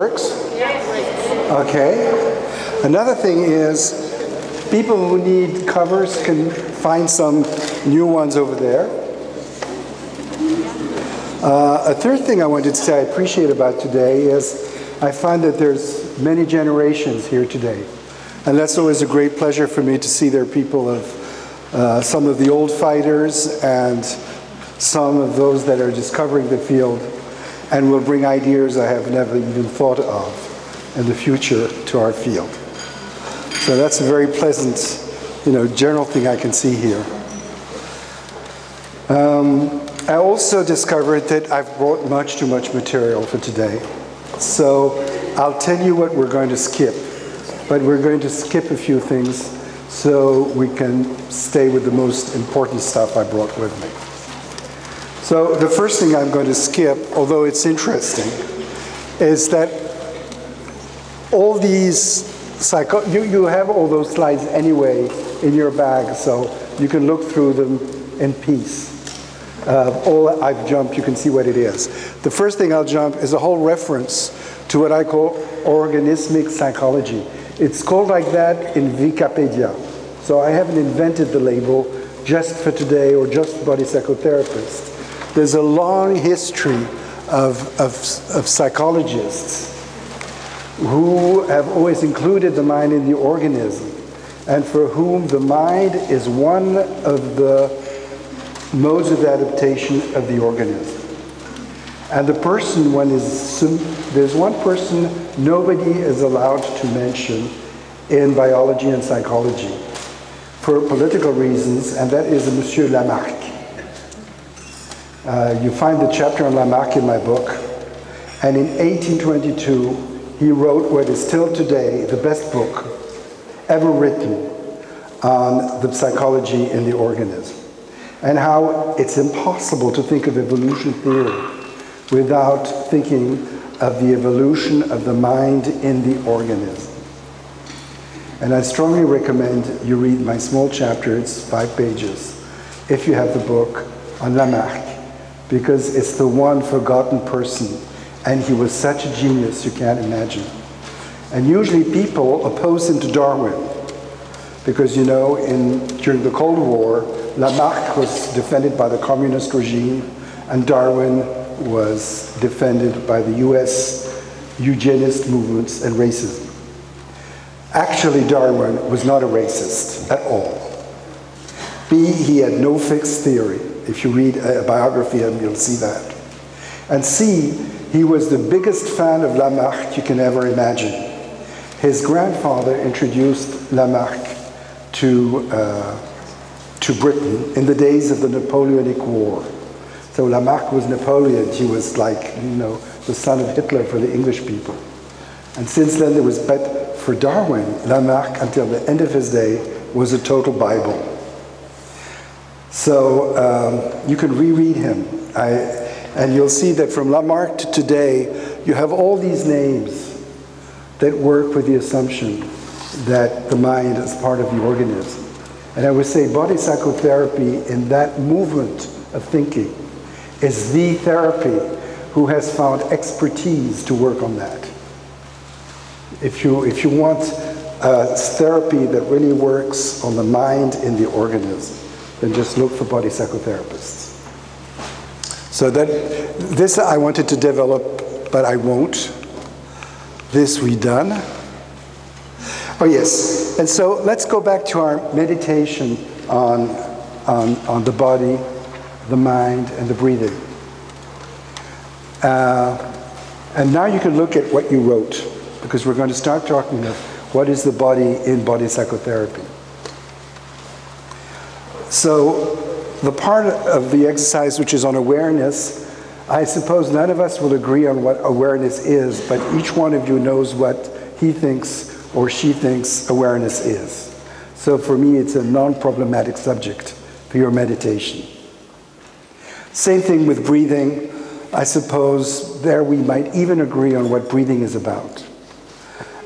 Works? Okay. Another thing is, people who need covers can find some new ones over there. A third thing I wanted to say I appreciate about today is I find that there's many generations here today. And that's always a great pleasure for me to see there are people of some of the old fighters and some of those that are discovering the field and will bring ideas I have never even thought of in the future to our field. So that's a very pleasant, general thing I can see here. I also discovered that I've brought much too much material for today. So I'll tell you what we're going to skip, but we're going to skip a few things so we can stay with the most important stuff I brought with me. So the first thing I'm going to skip, although it's interesting, is that all these you have all those slides anyway in your bag, so you can look through them in peace. All I've jumped, you can see what it is. The first thing I'll jump is a whole reference to what I call organismic psychology. It's called like that in Wikipedia. So I haven't invented the label just for today or just for body psychotherapists. There's a long history of psychologists who have always included the mind in the organism, and for whom the mind is one of the modes of adaptation of the organism. And the person, there's one person nobody is allowed to mention in biology and psychology for political reasons, and that is Monsieur Lamarck. You find the chapter on Lamarck in my book, and in 1822, he wrote what is still today the best book ever written on the psychology in the organism, and how it's impossible to think of evolution theory without thinking of the evolution of the mind in the organism. And I strongly recommend you read my small chapter, it's 5 pages, if you have the book on Lamarck, because it's the one forgotten person. And he was such a genius you can't imagine. And usually people oppose him to Darwin, because during the Cold War, Lamarck was defended by the communist regime, and Darwin was defended by the US eugenist movements and racism. Actually, Darwin was not a racist at all. B, he had no fixed theory. If you read a biography of him, you'll see that. And C, he was the biggest fan of Lamarck you can ever imagine. His grandfather introduced Lamarck to Britain in the days of the Napoleonic War. So Lamarck was Napoleon. He was like, the son of Hitler for the English people. And since then there was, but for Darwin, Lamarck, until the end of his day, was a total Bible. So you can reread him. And you'll see that from Lamarck to today, you have all these names that work with the assumption that the mind is part of the organism. And I would say body psychotherapy in that movement of thinking is the therapy who has found expertise to work on that. If you want a therapy that really works on the mind in the organism, then just look for body psychotherapists. So this I wanted to develop, but I won't. This we done. Oh yes, and so let's go back to our meditation on the body, the mind, and the breathing. And now you can look at what you wrote, because we're going to start talking about what is the body in body psychotherapy. So the part of the exercise which is on awareness, I suppose none of us will agree on what awareness is, but each one of you knows what he thinks or she thinks awareness is. So for me, it's a non-problematic subject for your meditation. Same thing with breathing. I suppose there we might even agree on what breathing is about.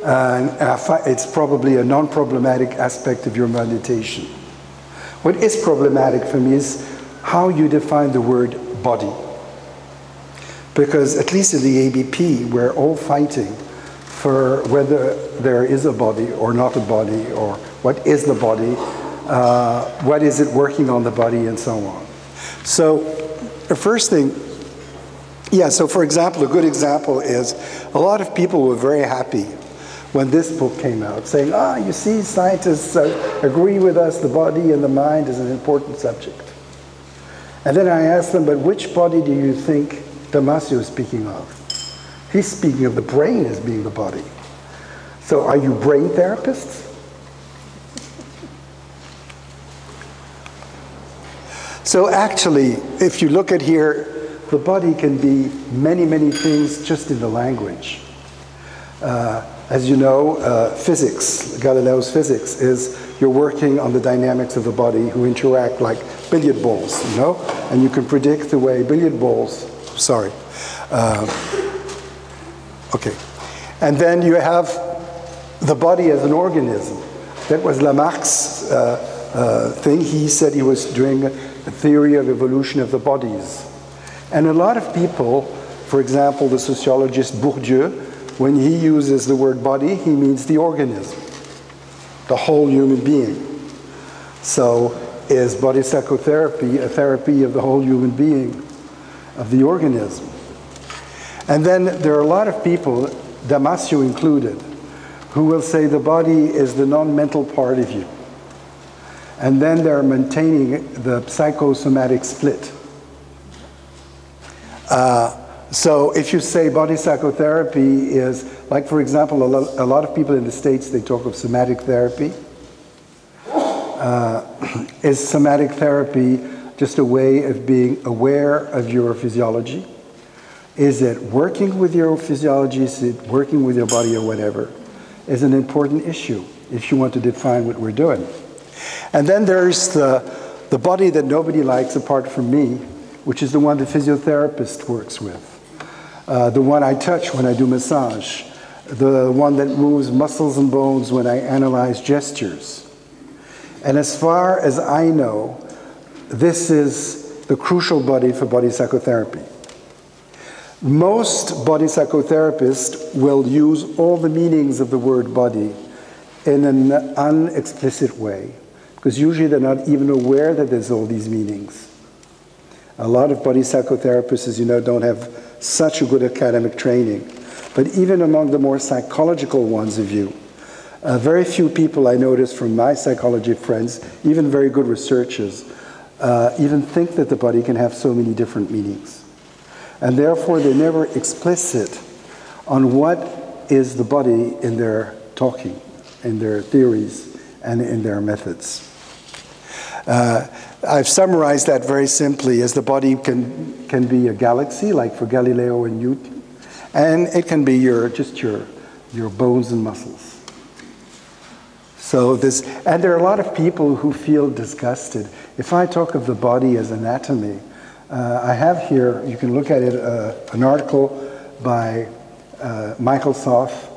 It's probably a non-problematic aspect of your meditation. What is problematic for me is how you define the word body. Because at least in the ABP, we're all fighting for whether there is a body or not a body, or what is the body, what is it working on the body, and so on. So the first thing, so for example, a good example is a lot of people were very happy when this book came out, saying, you see, scientists agree with us, the body and the mind is an important subject. And then I asked them, but which body do you think Damasio is speaking of? He's speaking of the brain as being the body. So are you brain therapists? So actually, if you look at here, the body can be many, many things just in the language. As you know, physics, Galileo's physics, is you're working on the dynamics of the body who interact like billiard balls, you know? And you can predict the way billiard balls, okay. And then you have the body as an organism. That was Lamarck's thing. He said he was doing a theory of evolution of the bodies. And a lot of people, for example, the sociologist Bourdieu, when he uses the word body, he means the organism, the whole human being. So is body psychotherapy a therapy of the whole human being, of the organism? And then there are a lot of people, Damasio included, who will say the body is the non-mental part of you. And then they're maintaining the psychosomatic split. So if you say body psychotherapy is, like for example, a lot of people in the States, they talk of somatic therapy. Is somatic therapy just a way of being aware of your physiology? Is it working with your physiology? Is it working with your body or whatever? Is an important issue if you want to define what we're doing. And then there's the body that nobody likes apart from me, which is the one the physiotherapist works with. The one I touch when I do massage. The one that moves muscles and bones when I analyze gestures. And as far as I know, this is the crucial body for body psychotherapy. Most body psychotherapists will use all the meanings of the word body in an unexplicit way, because usually they're not even aware that there's all these meanings. A lot of body psychotherapists, as you know, don't have such a good academic training. But even among the more psychological ones of you, very few people I notice from my psychology friends, even very good researchers, even think that the body can have so many different meanings. And therefore, they're never explicit on what is the body in their talking, in their theories, and in their methods. I've summarized that very simply as the body can be a galaxy, like for Galileo and Newton, and it can be just your bones and muscles. So and there are a lot of people who feel disgusted. If I talk of the body as anatomy, I have here, you can look at it, an article by Michael Soth,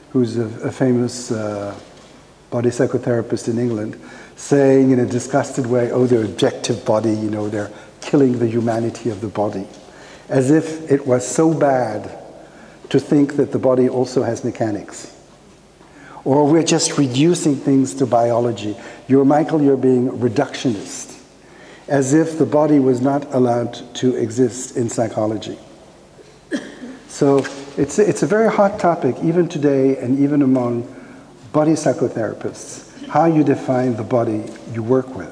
who's a famous body psychotherapist in England, saying in a disgusted way, oh, the objective body, you know, they're killing the humanity of the body. As if it was so bad to think that the body also has mechanics. Or we're just reducing things to biology. Michael, you're being reductionist. As if the body was not allowed to exist in psychology. So it's a very hot topic, even today, and even among body psychotherapists, how you define the body you work with.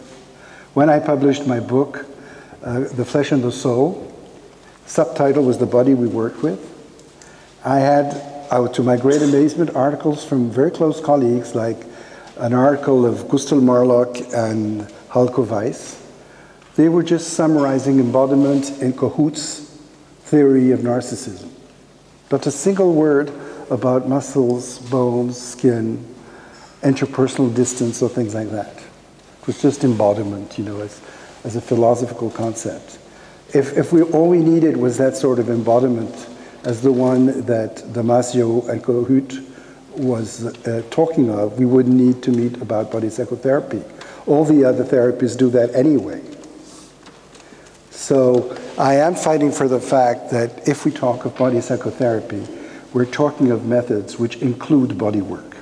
When I published my book, The Flesh and the Soul, subtitle was The Body We Work With. I had, to my great amazement, articles from very close colleagues, like an article of Gustl Marlock and Halko Weiss. They were just summarizing embodiment in Cahoot's theory of narcissism. Not a single word about muscles, bones, skin, interpersonal distance, or things like that. It was just embodiment, you know, as a philosophical concept. If all we needed was that sort of embodiment as the one that Damasio and Cahoot was talking of, we wouldn't need to meet about body psychotherapy. All the other therapies do that anyway. So I am fighting for the fact that if we talk of body psychotherapy, we're talking of methods which include body work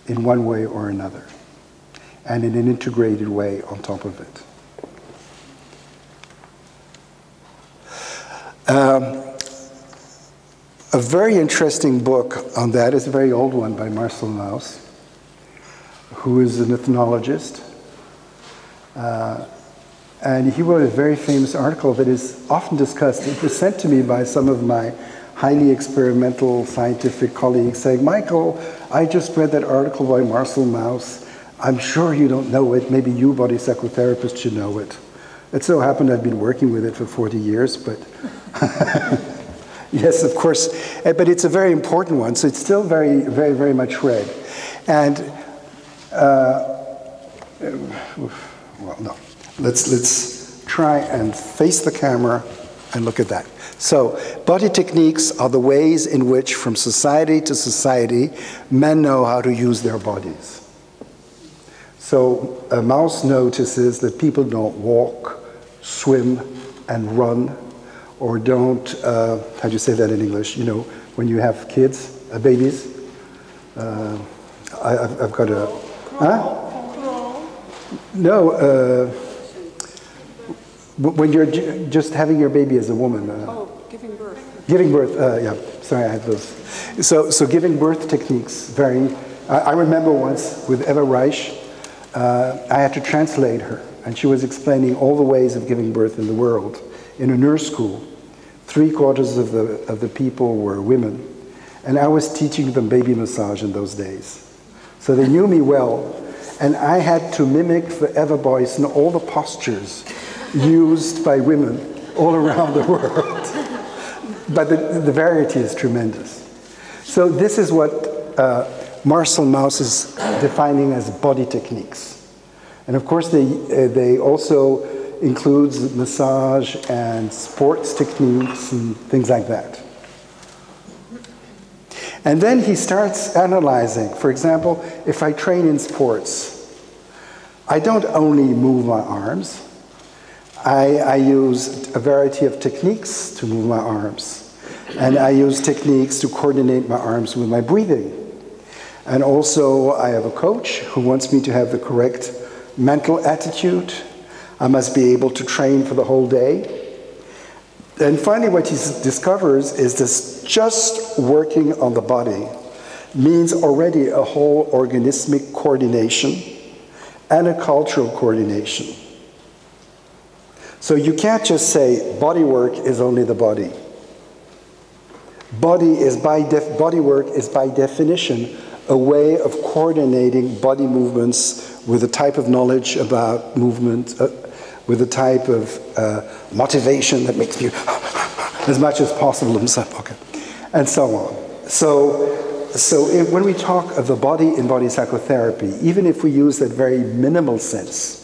in one way or another, and in an integrated way on top of it. A very interesting book on that is a very old one by Marcel Mauss, who is an ethnologist. And he wrote a very famous article that is often discussed. It was sent to me by some of my highly experimental scientific colleagues saying, Michael, I just read that article by Marcel Mauss. I'm sure you don't know it. Maybe you, body psychotherapist, should know it. It so happened I've been working with it for 40 years, but yes, of course. But it's a very important one, so it's still very, very, very much read. And, well, no. Let's try and face the camera and look at that. So, body techniques are the ways in which, from society to society, men know how to use their bodies. So, Mauss notices that people don't walk, swim, and run, or don't, how do you say that in English? You know, when you have kids, babies. I've got a, huh? No, when you're just having your baby as a woman. Giving birth. Giving birth, yeah, sorry, I had those. So giving birth techniques vary. I remember once with Eva Reich, I had to translate her, and she was explaining all the ways of giving birth in the world. In a nurse school, 3/4 of the people were women, and I was teaching them baby massage in those days. So they knew me well, and I had to mimic for Eva Boyce and all the postures used by women all around the world. But the variety is tremendous. So this is what Marcel Mauss is defining as body techniques. And of course they also includes massage and sports techniques and things like that. And then he starts analyzing. For example, if I train in sports, I don't only move my arms. I use a variety of techniques to move my arms. And I use techniques to coordinate my arms with my breathing. And also, I have a coach who wants me to have the correct mental attitude. I must be able to train for the whole day. And finally, what he discovers is this just working on the body means already a whole organismic coordination and a cultural coordination. So you can't just say body work is only the body. Body work is by definition a way of coordinating body movements with a type of knowledge about movement, with a type of motivation that makes you as much as possible himself, okay, and so on. So when we talk of the body in body psychotherapy, even if we use that very minimal sense,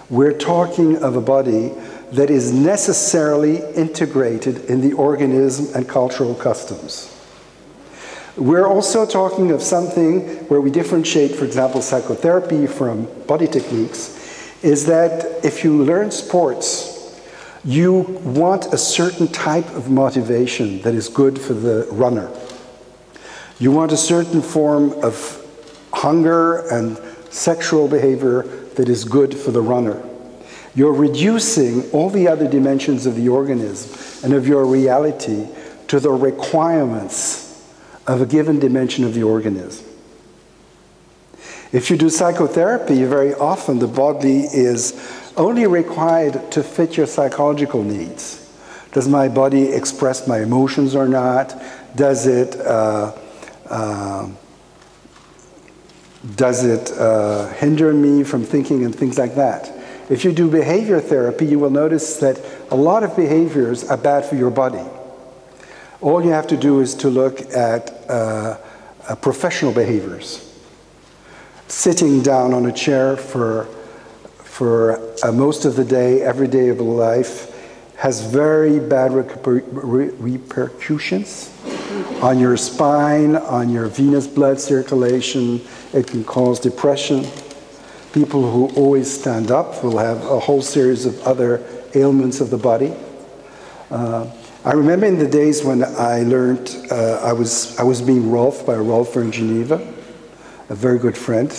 we're talking of a body that is necessarily integrated in the organism and cultural customs. We're also talking of something where we differentiate, for example, psychotherapy from body techniques, is that if you learn sports, you want a certain type of motivation that is good for the runner. You want a certain form of hunger and sexual behavior that is good for the runner. You're reducing all the other dimensions of the organism and of your reality to the requirements of a given dimension of the organism. If you do psychotherapy, very often the body is only required to fit your psychological needs. Does my body express my emotions or not? Does it hinder me from thinking and things like that? If you do behavior therapy, you will notice that a lot of behaviors are bad for your body. All you have to do is to look at professional behaviors. Sitting down on a chair for most of the day, every day of life, has very bad repercussions on your spine, on your venous blood circulation. It can cause depression. People who always stand up will have a whole series of other ailments of the body. I remember in the days when I learned, I was being Rolf by a Rolfer in Geneva, a very good friend.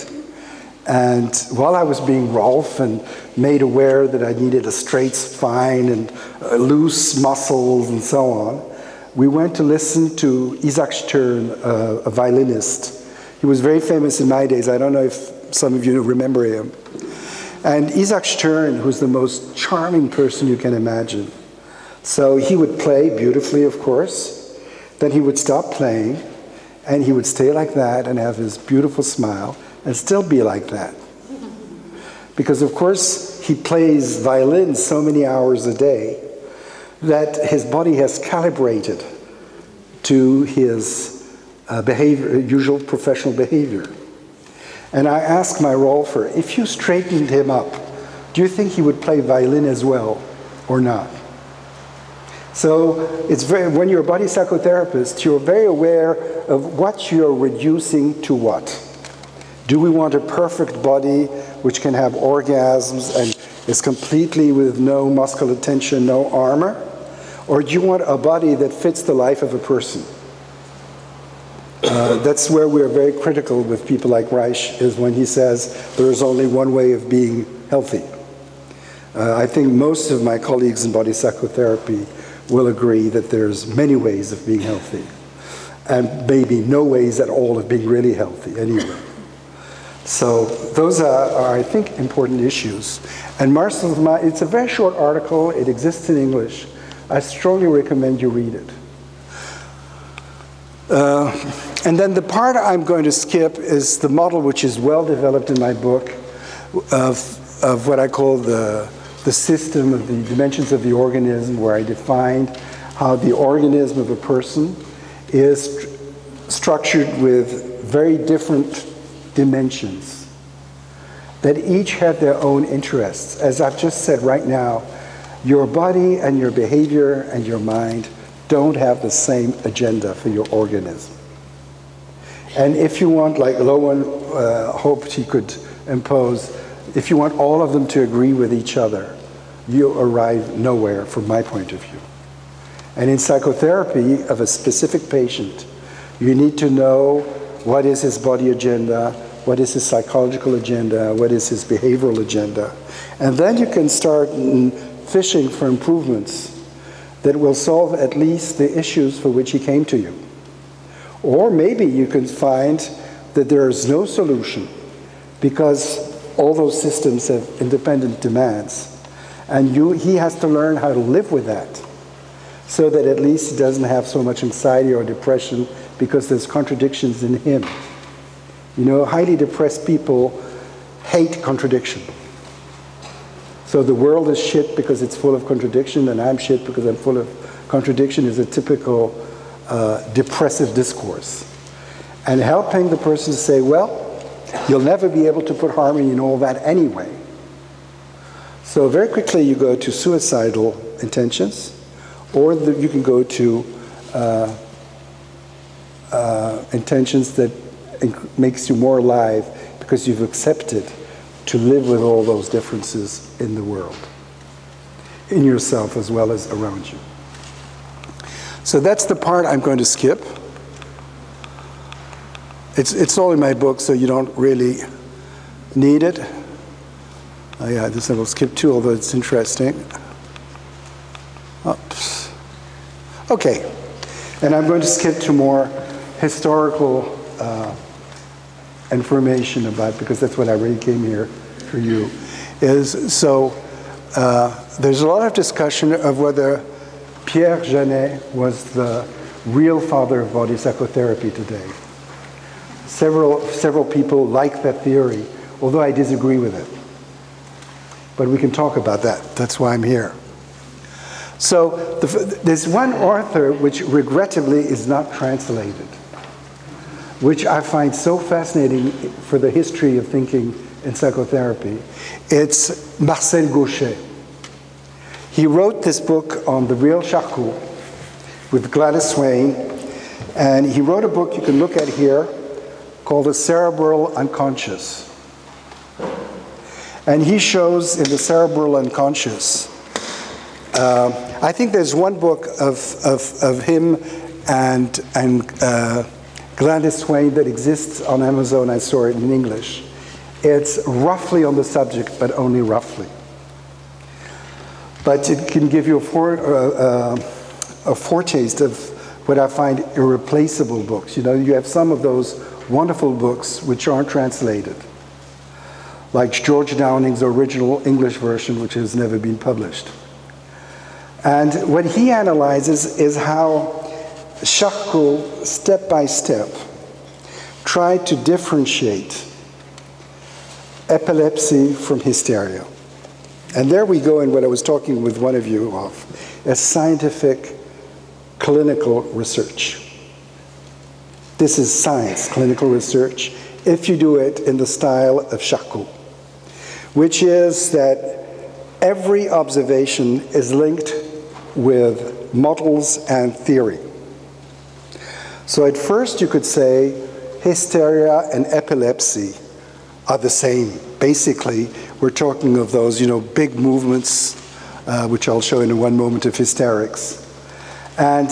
And while I was being Rolf and made aware that I needed a straight spine and loose muscles and so on, we went to listen to Isaac Stern, a violinist. He was very famous in my days. I don't know if some of you remember him. And Isaac Stern, who's the most charming person you can imagine. So he would play beautifully, of course. Then he would stop playing, and he would stay like that and have his beautiful smile and still be like that. Because, of course, he plays violin so many hours a day that his body has calibrated to his behavior, usual professional behavior. And I asked my Rolfer, if you straightened him up, do you think he would play violin as well or not? So it's when you're a body psychotherapist, you're very aware of what you're reducing to what. Do we want a perfect body which can have orgasms and is completely with no muscular tension, no armor? Or do you want a body that fits the life of a person? That's where we're very critical with people like Reich, is when he says there is only one way of being healthy. I think most of my colleagues in body psychotherapy will agree that there's many ways of being healthy, and maybe no ways at all of being really healthy anyway. So those are I think, important issues. And Marcel's, it's a very short article. It exists in English. I strongly recommend you read it. And then the part I'm going to skip is the model which is well developed in my book of what I call the system of the dimensions of the organism, where I defined how the organism of a person is structured with very different dimensions that each have their own interests. As I've just said right now, your body and your behavior and your mind don't have the same agenda for your organism. And if you want, like Lowen hoped he could impose, if you want all of them to agree with each other, you arrive nowhere from my point of view. And in psychotherapy of a specific patient, you need to know what is his body agenda, what is his psychological agenda, what is his behavioral agenda. And then you can start fishing for improvements that will solve at least the issues for which he came to you. Or maybe you can find that there is no solution because all those systems have independent demands. And he has to learn how to live with that so that at least he doesn't have so much anxiety or depression because there's contradictions in him. You know, highly depressed people hate contradiction. So the world is shit because it's full of contradiction, and I'm shit because I'm full of contradiction is a typical depressive discourse. And helping the person to say, well, you'll never be able to put harmony in all that anyway. So very quickly you go to suicidal intentions, or you can go to intentions that makes you more alive because you've accepted to live with all those differences in the world, in yourself as well as around you. So that's the part I'm going to skip. It's all in my book, so you don't really need it. Oh yeah, this I will skip too, although it's interesting. Oops. Okay, and I'm going to skip to more historical information about, because that's what I really came here for you, is so there's a lot of discussion of whether Pierre Janet was the real father of body psychotherapy today. Several people like that theory, although I disagree with it. But we can talk about that. That's why I'm here. So there's one author which regrettably is not translated, which I find so fascinating for the history of thinking in psychotherapy. It's Marcel Gauchet. He wrote this book on the real Charcot with Gladys Swain, and he wrote a book you can look at here called The Cerebral Unconscious. And he shows in the cerebral unconscious I think there's one book of him and Gladys Swain that exists on Amazon. I saw it in English. It's roughly on the subject, but only roughly. But it can give you a foretaste of what I find irreplaceable books. You know, you have some of those wonderful books which aren't translated, like George Downing's original English version, which has never been published. And what he analyzes is how Charcot, step by step, tried to differentiate epilepsy from hysteria. And there we go in what I was talking with one of you of, as scientific clinical research. This is science, clinical research, if you do it in the style of Charcot, which is that every observation is linked with models and theory. So at first you could say hysteria and epilepsy are the same. Basically, we're talking of those, you know, big movements, which I'll show in one moment, of hysterics. And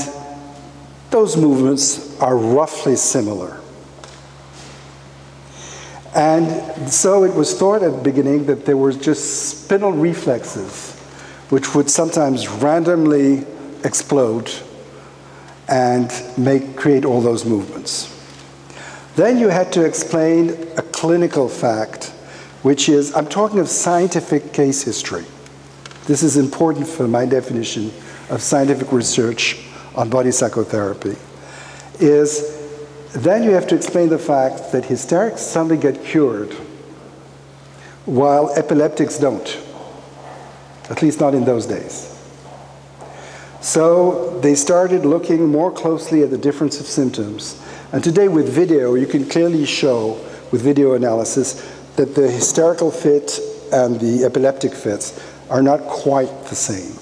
those movements are roughly similar. And so it was thought at the beginning that there were just spinal reflexes which would sometimes randomly explode and create all those movements. Then you had to explain a clinical fact, which is, I'm talking of scientific case history. This is important for my definition of scientific research on body psychotherapy, is then you have to explain the fact that hysterics suddenly get cured while epileptics don't, at least not in those days. So they started looking more closely at the difference of symptoms. And today with video, you can clearly show, with video analysis, that the hysterical fit and the epileptic fits are not quite the same.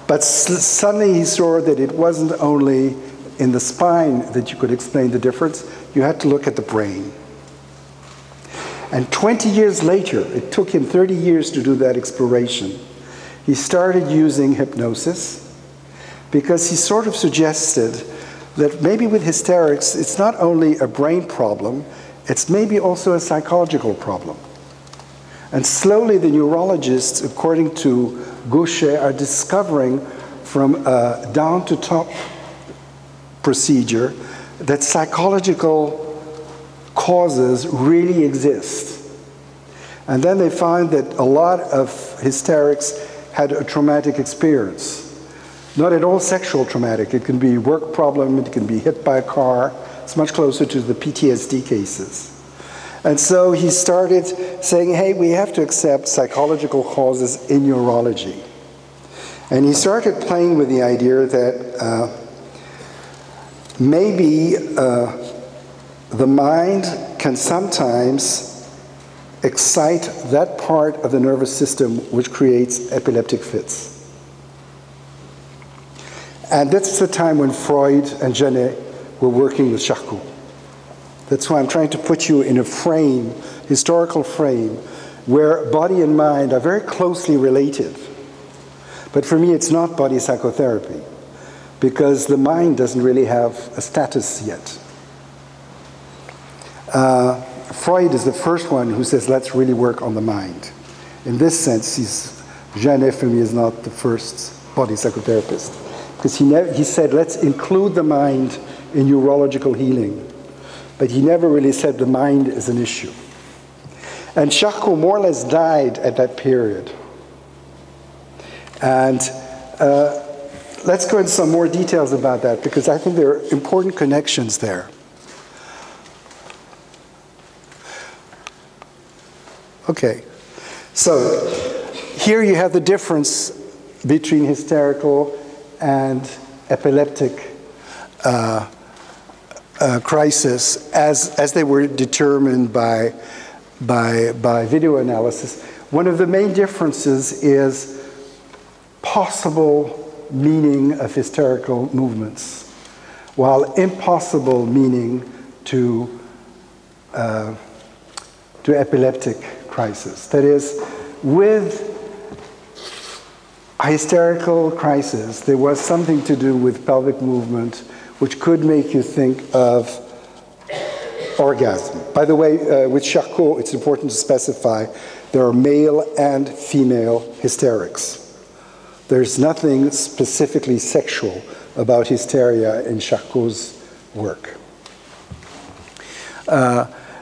But suddenly he saw that it wasn't only in the spine that you could explain the difference, you had to look at the brain. And 20 years later, it took him 30 years to do that exploration, he started using hypnosis because he sort of suggested that maybe with hysterics, it's not only a brain problem, it's maybe also a psychological problem. And slowly the neurologists, according to Gaucher, are discovering from a down-to-top procedure that psychological causes really exist. And then they find that a lot of hysterics had a traumatic experience. Not at all sexual traumatic. It can be a work problem, it can be hit by a car. It's much closer to the PTSD cases. And so he started saying, hey, we have to accept psychological causes in neurology. And he started playing with the idea that maybe the mind can sometimes excite that part of the nervous system which creates epileptic fits. And that's the time when Freud and Janet were working with Charcot. That's why I'm trying to put you in a frame, historical frame, where body and mind are very closely related. But for me, it's not body psychotherapy, because the mind doesn't really have a status yet. Freud is the first one who says, let's really work on the mind. In this sense, Janet for me is not the first body psychotherapist, because he said, let's include the mind in neurological healing. But he never really said the mind is an issue. And Charcot more or less died at that period. And let's go into some more details about that, because I think there are important connections there. Okay, so here you have the difference between hysterical and epileptic crisis as they were determined by video analysis. One of the main differences is possible meaning of hysterical movements, while impossible meaning to epileptic crisis. That is, with hysterical crisis, there was something to do with pelvic movement, which could make you think of orgasm. By the way, with Charcot, it's important to specify there are male and female hysterics. There's nothing specifically sexual about hysteria in Charcot's work.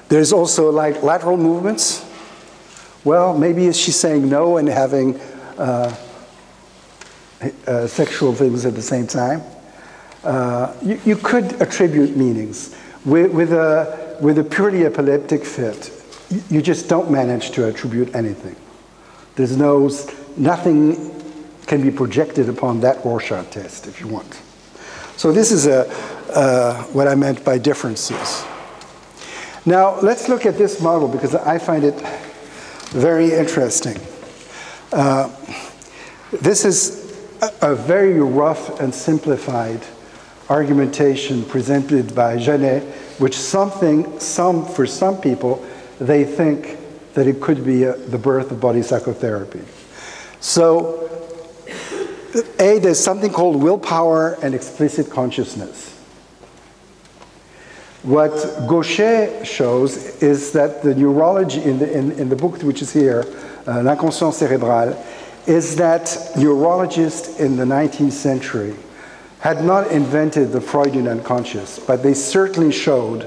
There's also like lateral movements. Well, maybe she's saying no and having sexual things at the same time. You could attribute meanings. With a purely epileptic fit, you just don't manage to attribute anything. There's nothing can be projected upon that Rorschach test, if you want. So this is what I meant by differences. Now, let's look at this model, because I find it very interesting. This is a very rough and simplified argumentation presented by Genet, which for some people, they think that it could be the birth of body psychotherapy. So, there's something called willpower and explicit consciousness. What Gaucher shows is that the neurology, in the book which is here, L'inconscient cérébral, is that neurologists in the 19th century had not invented the Freudian unconscious, but they certainly showed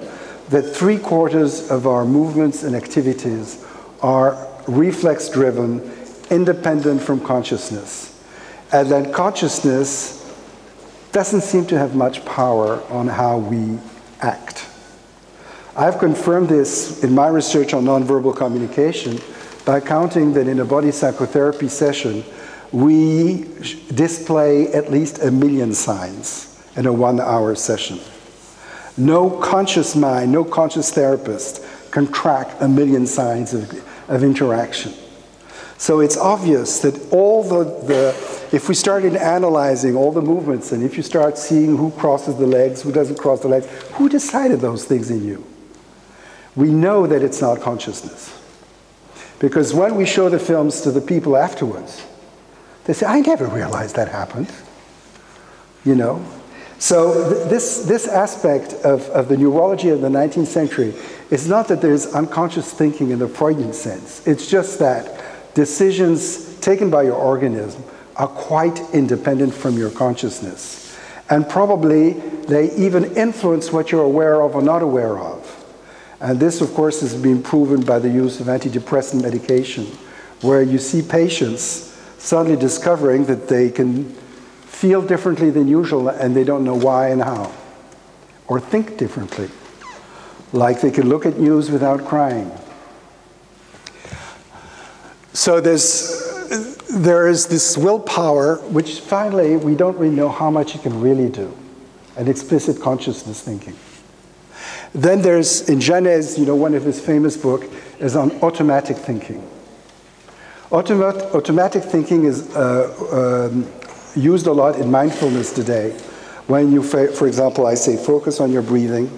that 3/4 of our movements and activities are reflex-driven, independent from consciousness, and that consciousness doesn't seem to have much power on how we act. I've confirmed this in my research on nonverbal communication by counting that in a body psychotherapy session, we display at least 1 million signs in a 1-hour session. No conscious mind, no conscious therapist can track 1 million signs of interaction. So it's obvious that if we started analyzing all the movements, and if you start seeing who crosses the legs, who doesn't cross the legs, who decided those things in you? We know that it's not consciousness. Because when we show the films to the people afterwards, they say, I never realized that happened. You know? So this aspect of the neurology of the 19th century is not that there's unconscious thinking in the Freudian sense. It's just that decisions taken by your organism are quite independent from your consciousness. And probably they even influence what you're aware of or not aware of. And this, of course, has been proven by the use of antidepressant medication, where you see patients suddenly discovering that they can feel differently than usual and they don't know why and how, or think differently, like they can look at news without crying. So there is this willpower, which finally we don't really know how much it can really do, and explicit consciousness thinking. Then there's, in Genet's, one of his famous books is on automatic thinking. Automatic thinking is used a lot in mindfulness today. When you, for example, I say, focus on your breathing,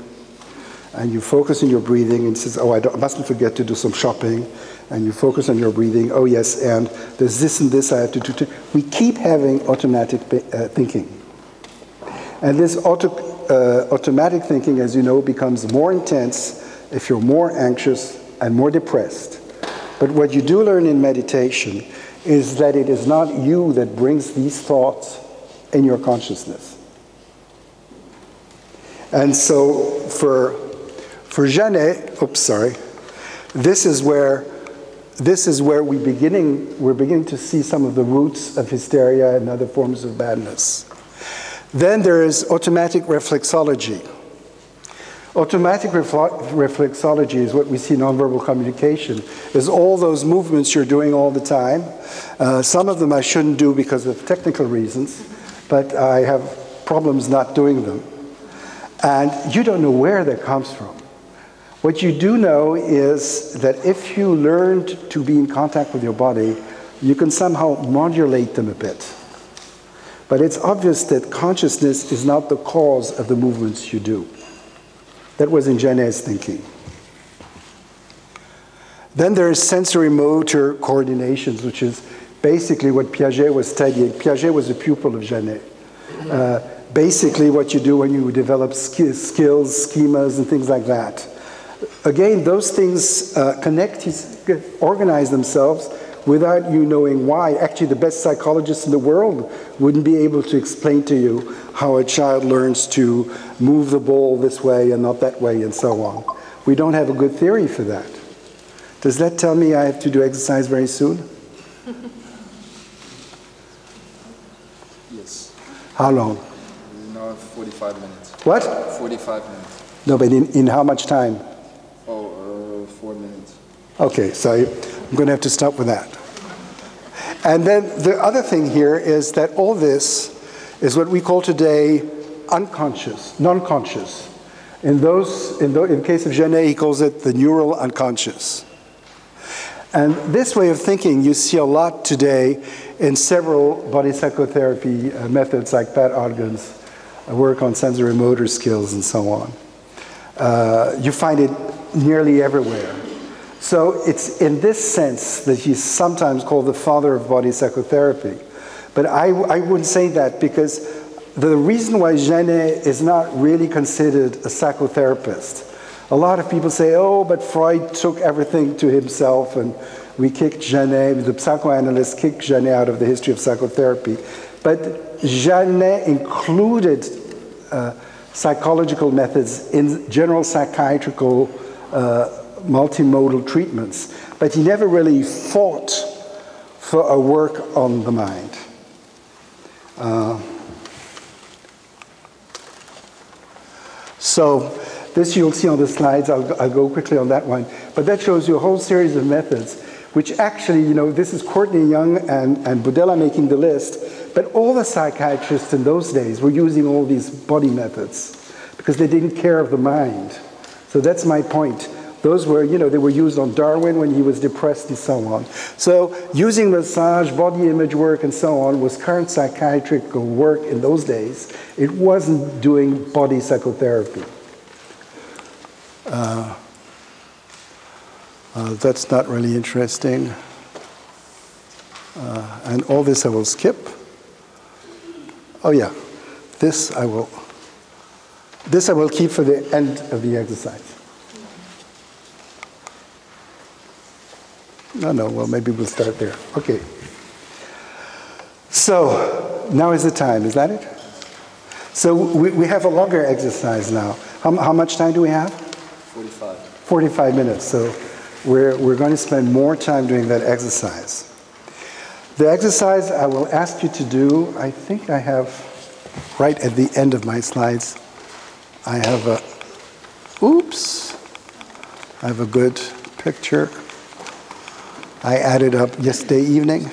and you focus on your breathing, and it says, oh, I mustn't forget to do some shopping, and you focus on your breathing, oh yes, and there's this and this I have to do. We keep having automatic thinking. And this automatic thinking, as you know, becomes more intense if you're more anxious and more depressed. But what you do learn in meditation is that it is not you that brings these thoughts in your consciousness. And so for Genet, this is where we're beginning to see some of the roots of hysteria and other forms of madness. Then there is automatic reflexology. Automatic reflexology is what we see in nonverbal communication, is all those movements you're doing all the time. Some of them I shouldn't do because of technical reasons, but I have problems not doing them. And you don't know where that comes from. What you do know is that if you learned to be in contact with your body, you can somehow modulate them a bit. But it's obvious that consciousness is not the cause of the movements you do. That was in Genet's thinking. Then there is sensory motor coordinations, which is basically what Piaget was studying. Piaget was a pupil of Janet. Basically what you do when you develop skills, schemas, and things like that. Again, those things organize themselves without you knowing why. Actually, the best psychologists in the world wouldn't be able to explain to you how a child learns to move the ball this way and not that way and so on. We don't have a good theory for that. Does that tell me I have to do exercise very soon? Yes. How long? No, 45 minutes. What? 45 minutes. No, but in how much time? 4 minutes. Okay, so I'm going to have to stop with that. And then the other thing here is that all this is what we call today unconscious, non-conscious. In the case of Genet, he calls it the neural unconscious. And this way of thinking you see a lot today in several body psychotherapy methods like Pat Ogden's work on sensory motor skills and so on. You find it nearly everywhere. So it's in this sense that he's sometimes called the father of body psychotherapy. But I wouldn't say that, because the reason why Genet is not really considered a psychotherapist, a lot of people say, oh, but Freud took everything to himself and we kicked Genet, the psychoanalysts kicked Genet out of the history of psychotherapy. But Genet included psychological methods in general psychiatrical multimodal treatments, but he never really fought for a work on the mind. So this you'll see on the slides. I'll go quickly on that one. But that shows you a whole series of methods, which actually, you know, this is Courtney Young and Budella making the list, but all the psychiatrists in those days were using all these body methods because they didn't care of the mind. So that's my point. Those were, you know, they were used on Darwin when he was depressed and so on. So using massage, body image work, and so on was current psychiatric work in those days. It wasn't doing body psychotherapy. That's not really interesting. And all this I will skip. Oh yeah, this I will keep for the end of the exercise. No, well, maybe we'll start there. Okay. So, now is the time, is that it? So, we have a longer exercise now. How much time do we have? 45. 45 minutes. So, we're going to spend more time doing that exercise. The exercise I will ask you to do, I think I have, right at the end of my slides, I have a good picture. I added up yesterday evening.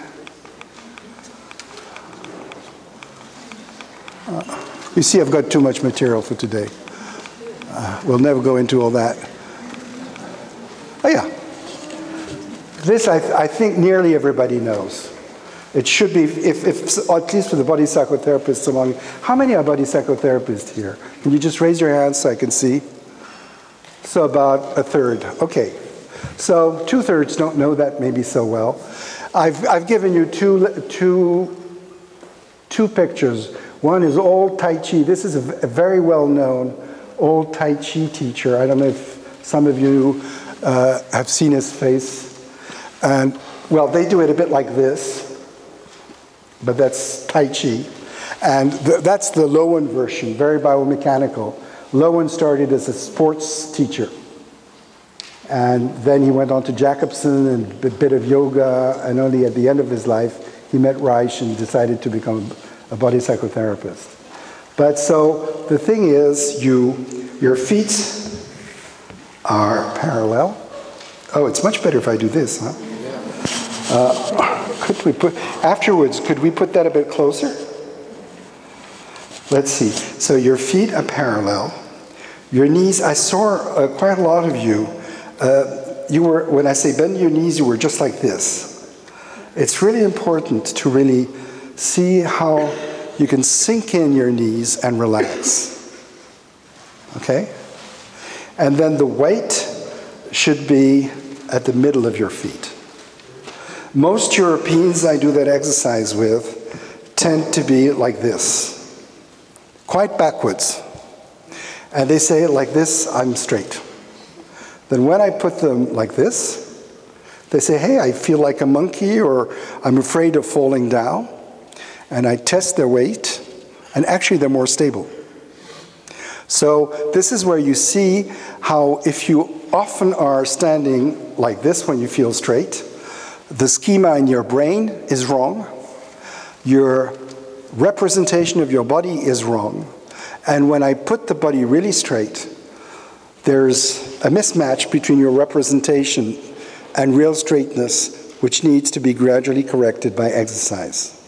You see, I've got too much material for today. We'll never go into all that. Oh yeah. This I think nearly everybody knows. It should be, if at least for the body psychotherapists among, how many are body psychotherapists here? Can you just raise your hands so I can see? So about a third. Okay. So 2/3 don't know that maybe so well. I've given you two pictures. One is old Tai Chi. This is a very well-known old Tai Chi teacher. I don't know if some of you have seen his face. And well, they do it a bit like this, but that's Tai Chi. And that's the Lowen version, very biomechanical. Lowen started as a sports teacher. And then he went on to Jacobson and a bit of yoga, and only at the end of his life, he met Reich and decided to become a body psychotherapist. But so the thing is, your feet are parallel. Oh, it's much better if I do this, huh? Could we put that a bit closer? Let's see. So your feet are parallel. Your knees, I saw quite a lot of you. When I say bend your knees, you were just like this. It's really important to really see how you can sink in your knees and relax. Okay? And then the weight should be at the middle of your feet. Most Europeans I do that exercise with tend to be like this, quite backwards. And they say, like this, I'm straight. Then when I put them like this, they say, hey, I feel like a monkey, or I'm afraid of falling down. And I test their weight, and actually they're more stable. So this is where you see how if you often are standing like this when you feel straight, the schema in your brain is wrong, your representation of your body is wrong, and when I put the body really straight, there's a mismatch between your representation and real straightness, which needs to be gradually corrected by exercise.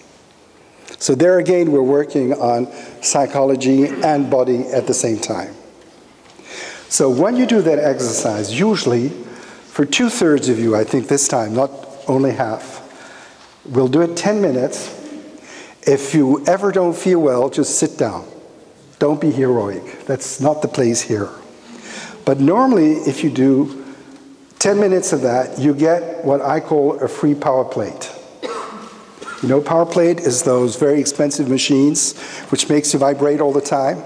So there again, we're working on psychology and body at the same time. So when you do that exercise, usually, for 2/3 of you, I think this time, not only half, we'll do it 10 minutes. If you ever don't feel well, just sit down. Don't be heroic. That's not the place here. But normally, if you do 10 minutes of that, you get what I call a free power plate. You know, power plate is those very expensive machines which makes you vibrate all the time.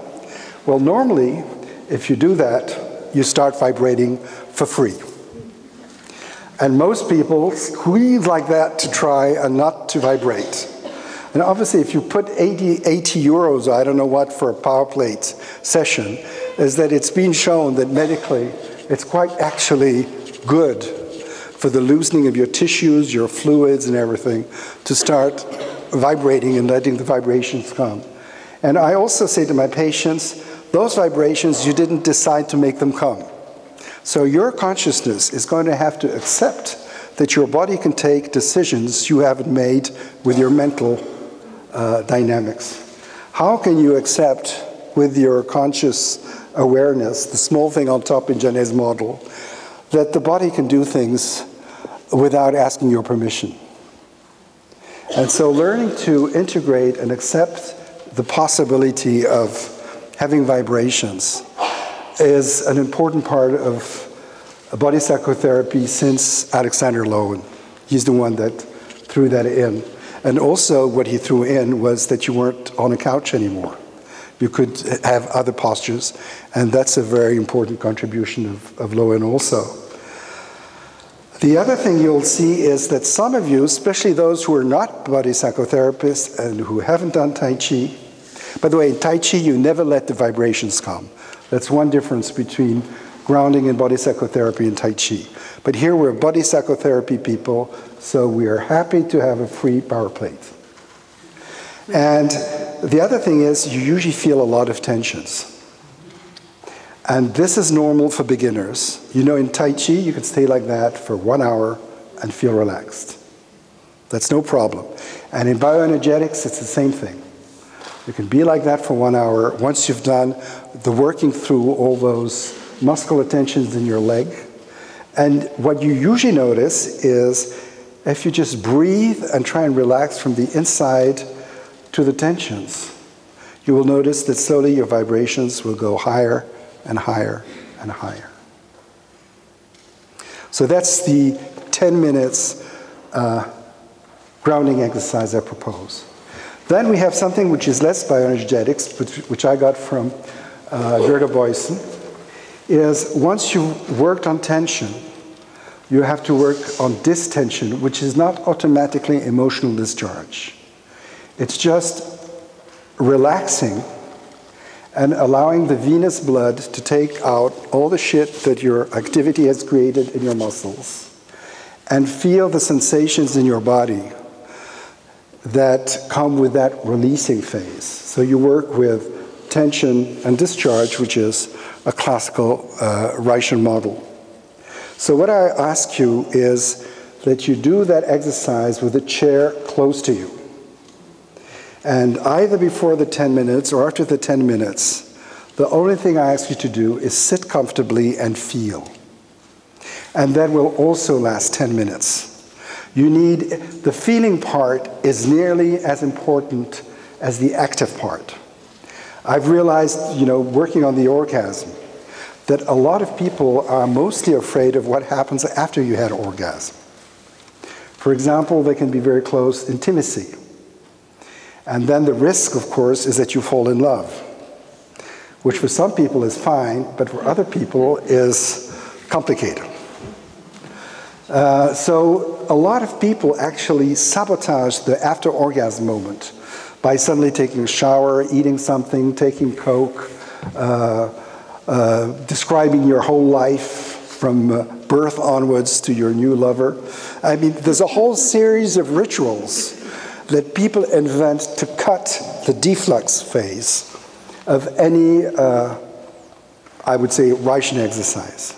Well, normally, if you do that, you start vibrating for free. And most people squeeze like that to try and not to vibrate. And obviously, if you put 80 euros, I don't know what, for a power plate session, is that it's been shown that medically it's quite actually good for the loosening of your tissues, your fluids and everything, to start vibrating and letting the vibrations come. And I also say to my patients, those vibrations, you didn't decide to make them come. So your consciousness is going to have to accept that your body can take decisions you haven't made with your mental dynamics. How can you accept with your conscious awareness, the small thing on top in Janet's model, that the body can do things without asking your permission? And so learning to integrate and accept the possibility of having vibrations is an important part of body psychotherapy since Alexander Lowen. He's the one that threw that in. And also what he threw in was that you weren't on a couch anymore. You could have other postures, and that's a very important contribution of Lowen also. The other thing you'll see is that some of you, especially those who are not body psychotherapists and who haven't done Tai Chi, by the way, in Tai Chi you never let the vibrations come. That's one difference between grounding and body psychotherapy and Tai Chi. But here we're body psychotherapy people, so we are happy to have a free power plate. And the other thing is you usually feel a lot of tensions. And this is normal for beginners. You know, in Tai Chi, you can stay like that for 1 hour and feel relaxed. That's no problem. And in bioenergetics, it's the same thing. You can be like that for 1 hour. Once you've done the working through all those muscular tensions in your leg. And what you usually notice is if you just breathe and try and relax from the inside to the tensions, you will notice that slowly your vibrations will go higher and higher and higher. So that's the 10 minutes grounding exercise I propose. Then we have something which is less bioenergetics, which I got from Gerda Boysen, is once you've worked on tension, you have to work on distension, which is not automatically emotional discharge. It's just relaxing and allowing the venous blood to take out all the shit that your activity has created in your muscles and feel the sensations in your body that come with that releasing phase. So you work with tension and discharge, which is a classical Reichian model. So what I ask you is that you do that exercise with a chair close to you. And either before the 10 minutes or after the 10 minutes, the only thing I ask you to do is sit comfortably and feel. And that will also last 10 minutes. You need, the feeling part is nearly as important as the active part. I've realized, you know, working on the orgasm, that a lot of people are mostly afraid of what happens after you had orgasm. For example, there can be very close intimacy. And then the risk, of course, is that you fall in love, which for some people is fine, but for other people is complicated. So a lot of people actually sabotage the after-orgasm moment by suddenly taking a shower, eating something, taking Coke, describing your whole life from birth onwards to your new lover. I mean, there's a whole series of rituals that people invent to cut the deflux phase of any, I would say, Reichen exercise.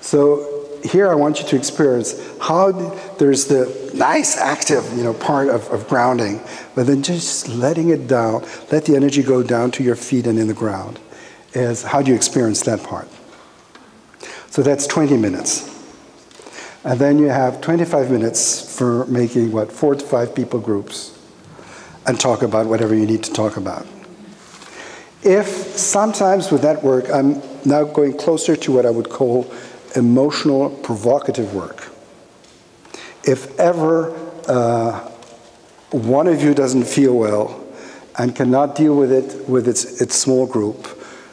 So here I want you to experience how there's the nice active part of grounding, but then just letting it down, let the energy go down to your feet and in the ground. Is how do you experience that part? So that's 20 minutes. And then you have 25 minutes for making, 4 to 5 people groups and talk about whatever you need to talk about. If sometimes with that work, I'm now going closer to what I would call emotional provocative work. If ever one of you doesn't feel well and cannot deal with it with its small group,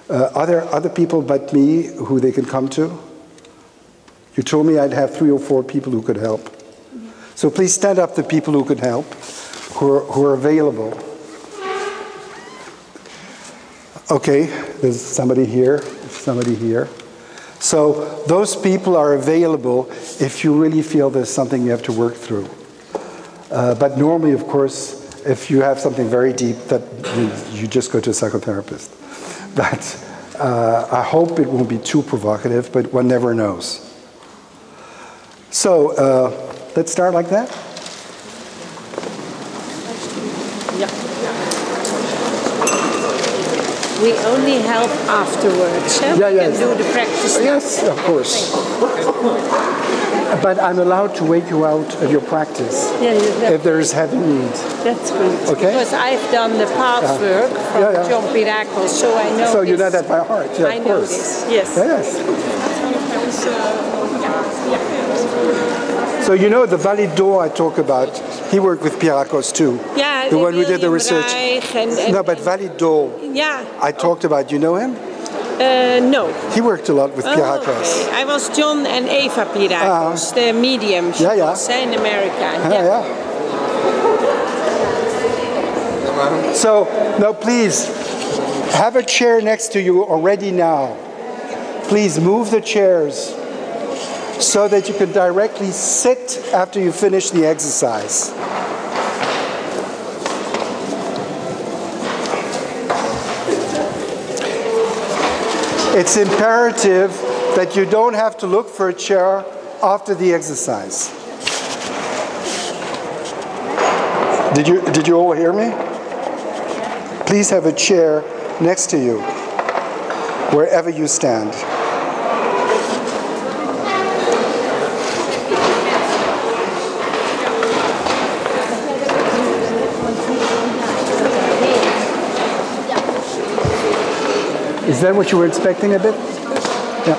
are there other people but me who they can come to? You told me I'd have 3 or 4 people who could help. So please stand up, the people who could help, who are available. Okay, there's somebody here, somebody here. So those people are available if you really feel there's something you have to work through. But normally, of course, if you have something very deep, that you just go to a psychotherapist. But I hope it won't be too provocative, but one never knows. So let's start like that. Yeah. We only help afterwards. We can do the practice. Yes, of course. But I'm allowed to wake you out of your practice if there is heavy need. That's good. Okay. Because I've done the path work from Jean-Baptiste, so I know. So you know that by heart. Yeah, I know this. Yes. So you know the Valido I talk about, he worked with Pierrakos too. Yeah, the one who did the research. No, but Valido, I talked about, you know him? No. He worked a lot with Pierrakos. Okay. I was John and Eva Pierrakos, the medium she was in America. So, now please, have a chair next to you already now. Please move the chairs so that you can directly sit after you finish the exercise. It's imperative that you don't have to look for a chair after the exercise. Did you all hear me? Please have a chair next to you, wherever you stand. Is that what you were expecting a bit? Yeah.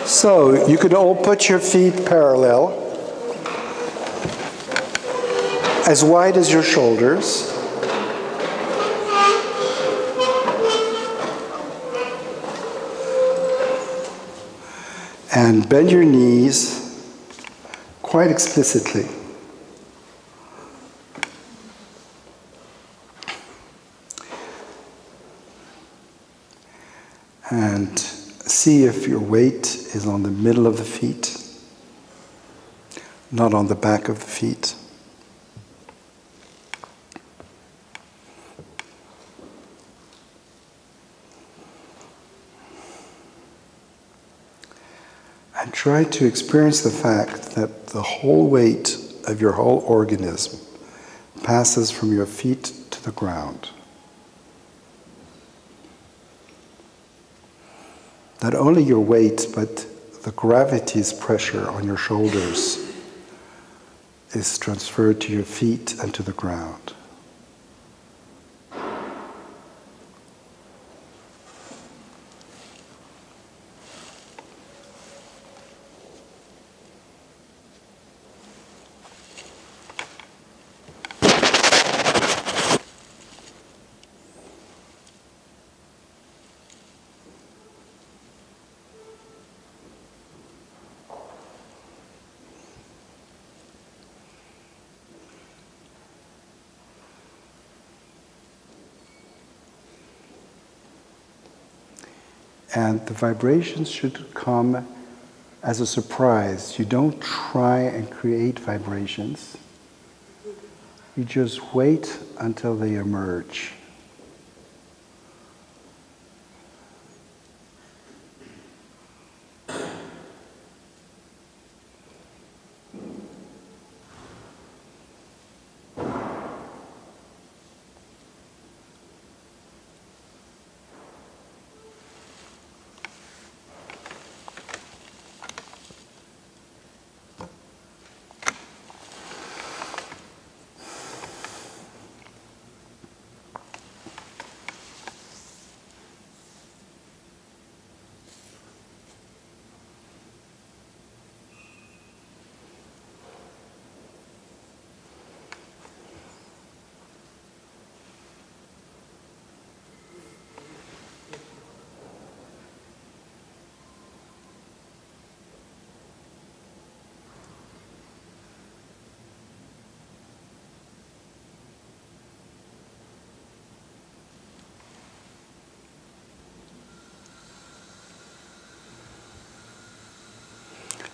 So you could all put your feet parallel, as wide as your shoulders. And bend your knees quite explicitly. And see if your weight is on the middle of the feet, not on the back of the feet. And try to experience the fact that the whole weight of your whole organism passes from your feet to the ground. not only your weight, but the gravity's pressure on your shoulders is transferred to your feet and to the ground. And the vibrations should come as a surprise. You don't try and create vibrations. You just wait until they emerge.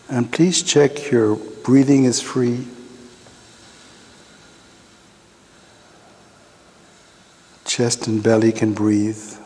And please check your breathing is free. Chest and belly can breathe.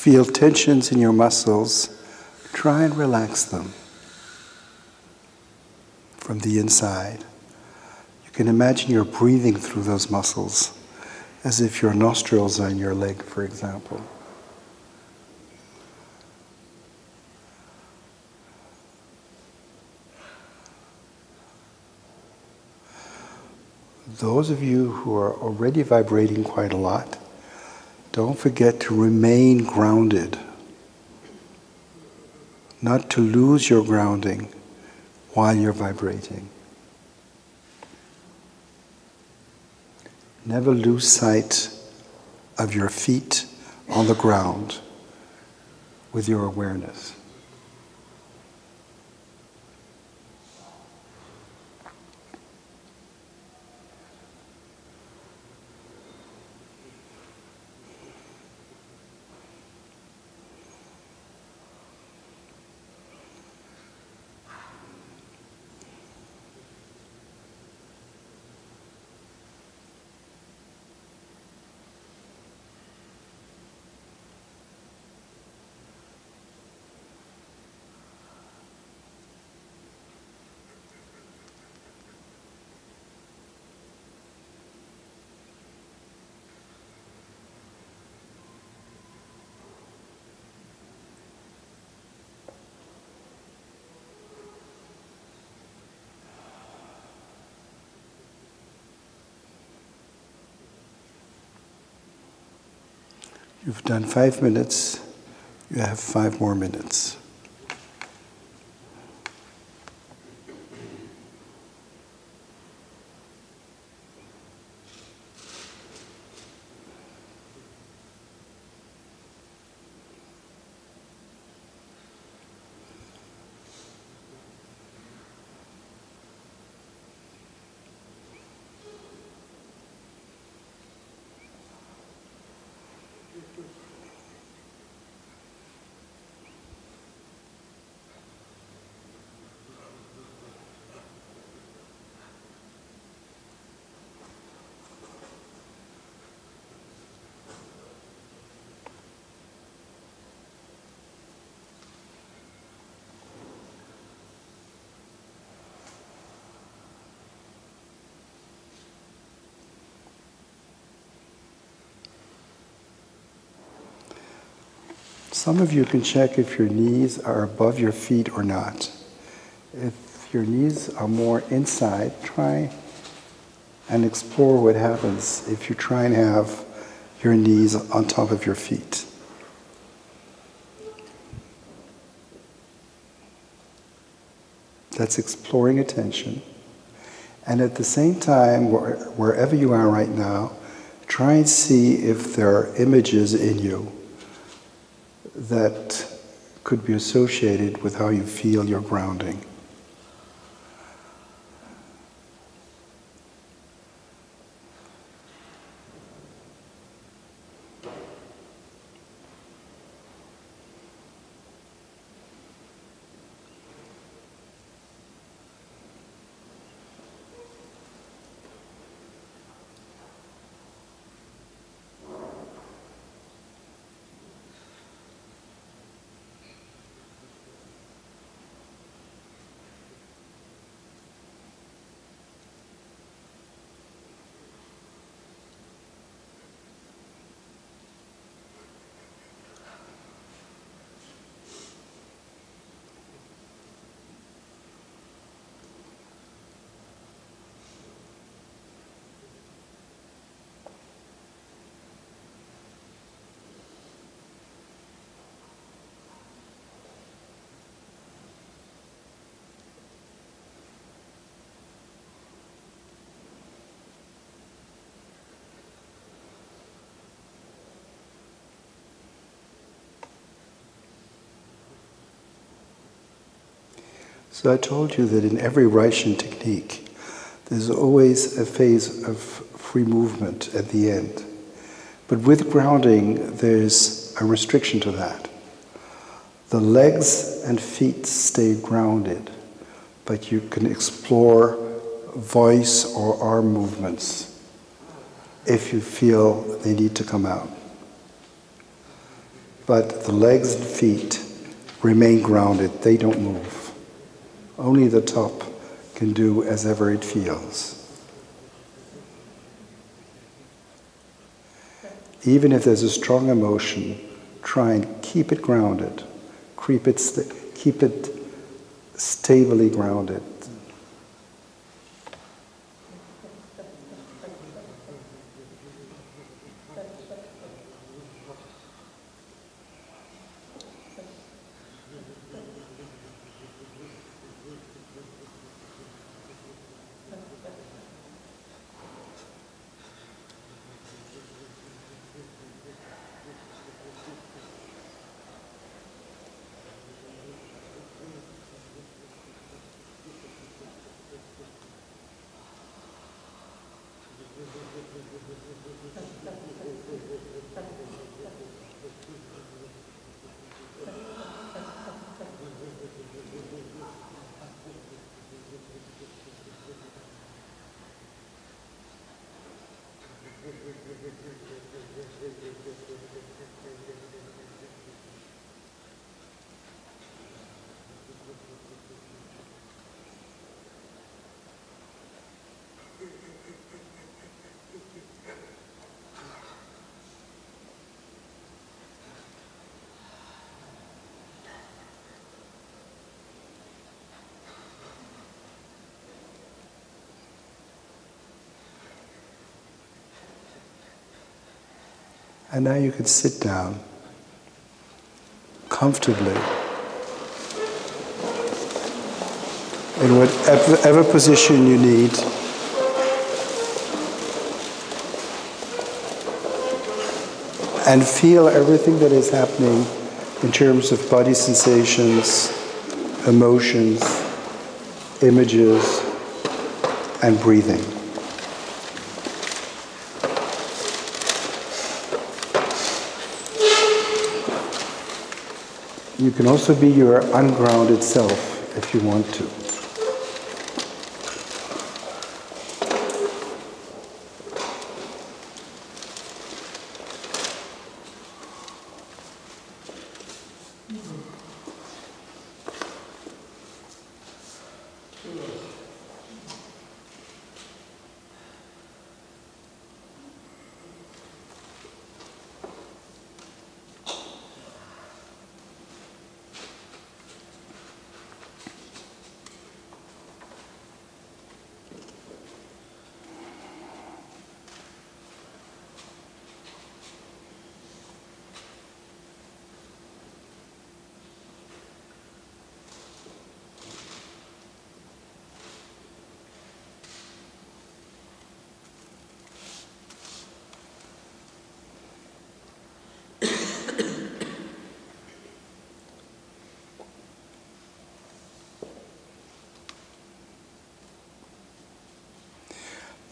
Feel tensions in your muscles, try and relax them from the inside. You can imagine you're breathing through those muscles as if your nostrils are in your leg, for example. Those of you who are already vibrating quite a lot, don't forget to remain grounded, not to lose your grounding while you're vibrating. Never lose sight of your feet on the ground with your awareness. You've done 5 minutes. You have 5 more minutes. Some of you can check if your knees are above your feet or not. If your knees are more inside, try and explore what happens if you try and have your knees on top of your feet. That's exploring attention. And at the same time, wherever you are right now, try and see if there are images in you that could be associated with how you feel your grounding. So I told you that in every Reichian technique, there's always a phase of free movement at the end. But with grounding, there's a restriction to that. The legs and feet stay grounded, but you can explore voice or arm movements if you feel they need to come out. But the legs and feet remain grounded, they don't move. Only the top can do as ever it feels. Even if there's a strong emotion, try and keep it grounded. Keep it stably grounded. And now you can sit down comfortably in whatever position you need. And feel everything that is happening in terms of body sensations, emotions, images, and breathing. You can also be your ungrounded self if you want to.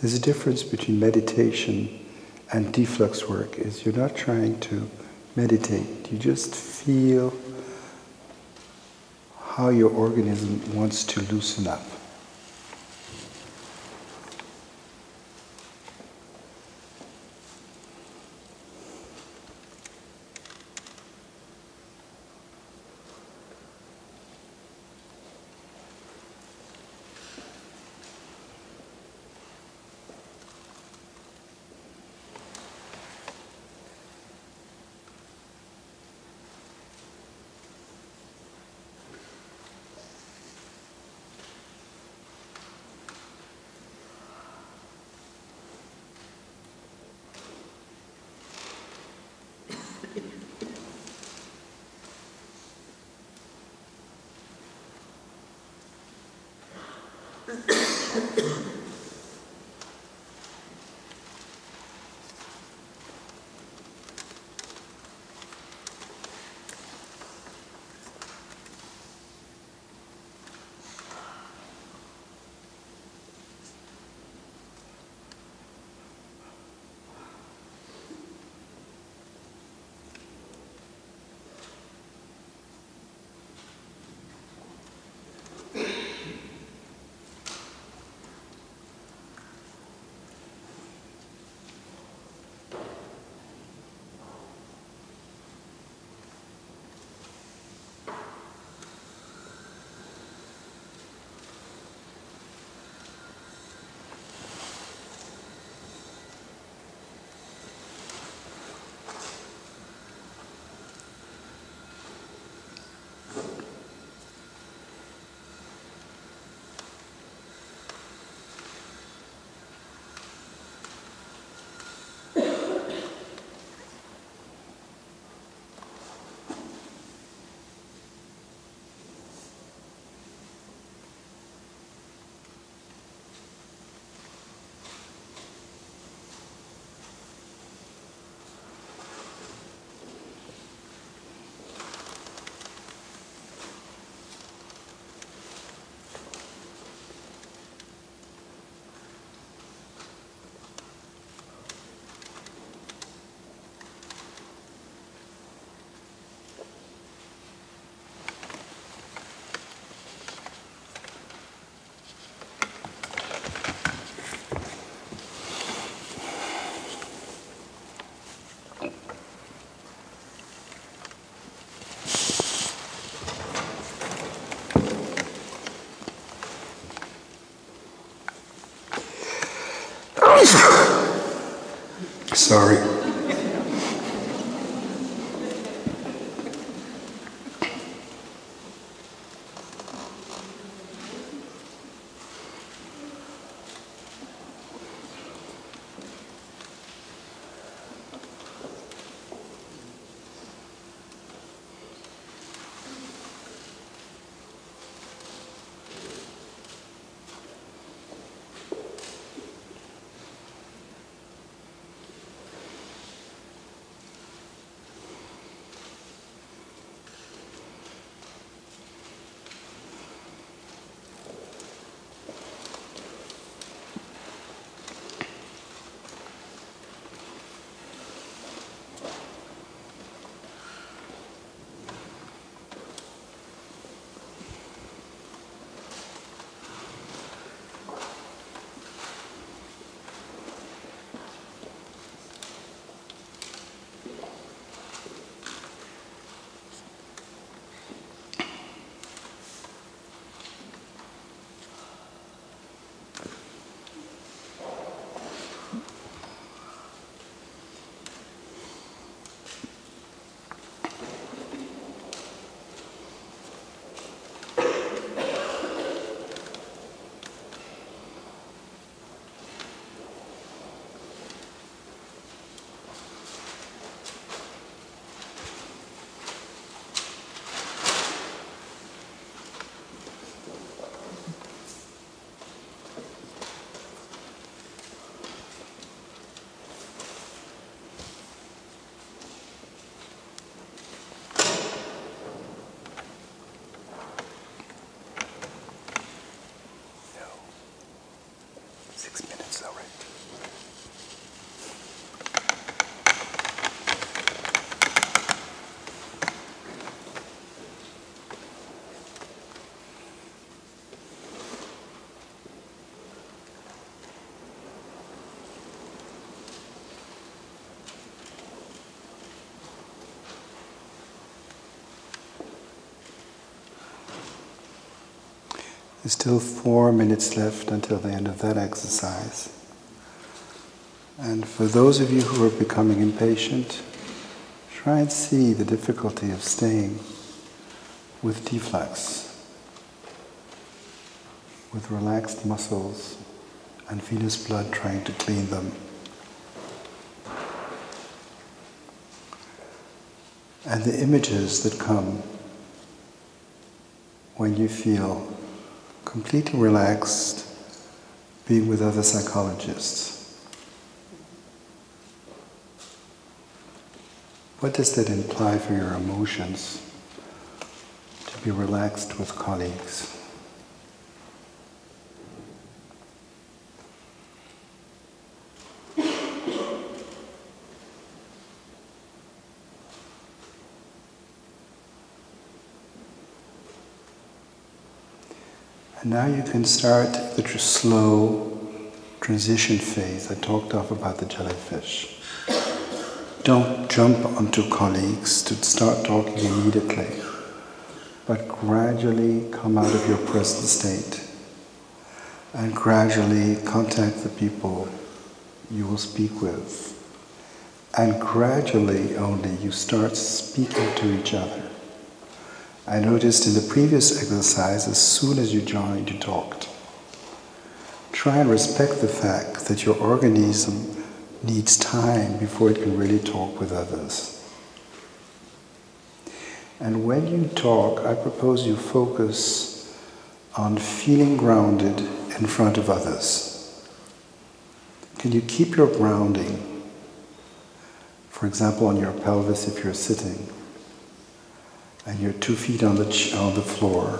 There's a difference between meditation and deflux work. Is you're not trying to meditate, you just feel how your organism wants to loosen up. Sorry. There's still 4 minutes left until the end of that exercise. And for those of you who are becoming impatient, try and see the difficulty of staying with deflex, with relaxed muscles and venous blood trying to clean them. And the images that come when you feel completely relaxed being with other psychologists. What does that imply for your emotions to be relaxed with colleagues? And now you can start the slow transition phase I talked of about the jellyfish. Don't jump onto colleagues to start talking immediately, but gradually come out of your present state and gradually contact the people you will speak with. And gradually only you start speaking to each other. I noticed in the previous exercise, as soon as you joined, you talked. Try and respect the fact that your organism needs time before it can really talk with others. And when you talk, I propose you focus on feeling grounded in front of others. Can you keep your grounding, for example, on your pelvis if you're sitting, and your 2 feet on the floor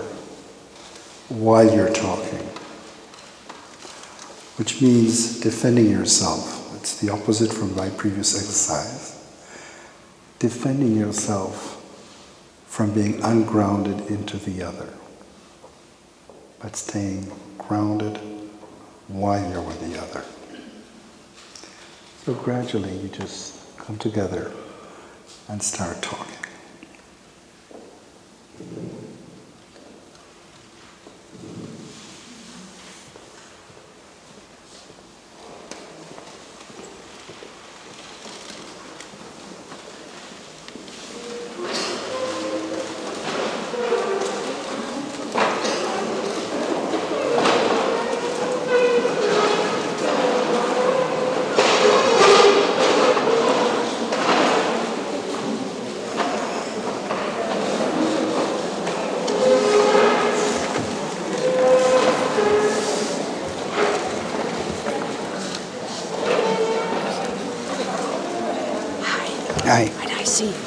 while you're talking? Which means defending yourself. It's the opposite from my previous exercise. Defending yourself from being ungrounded into the other, but staying grounded while you're with the other. So gradually you just come together and start talking. Hi. And I see you.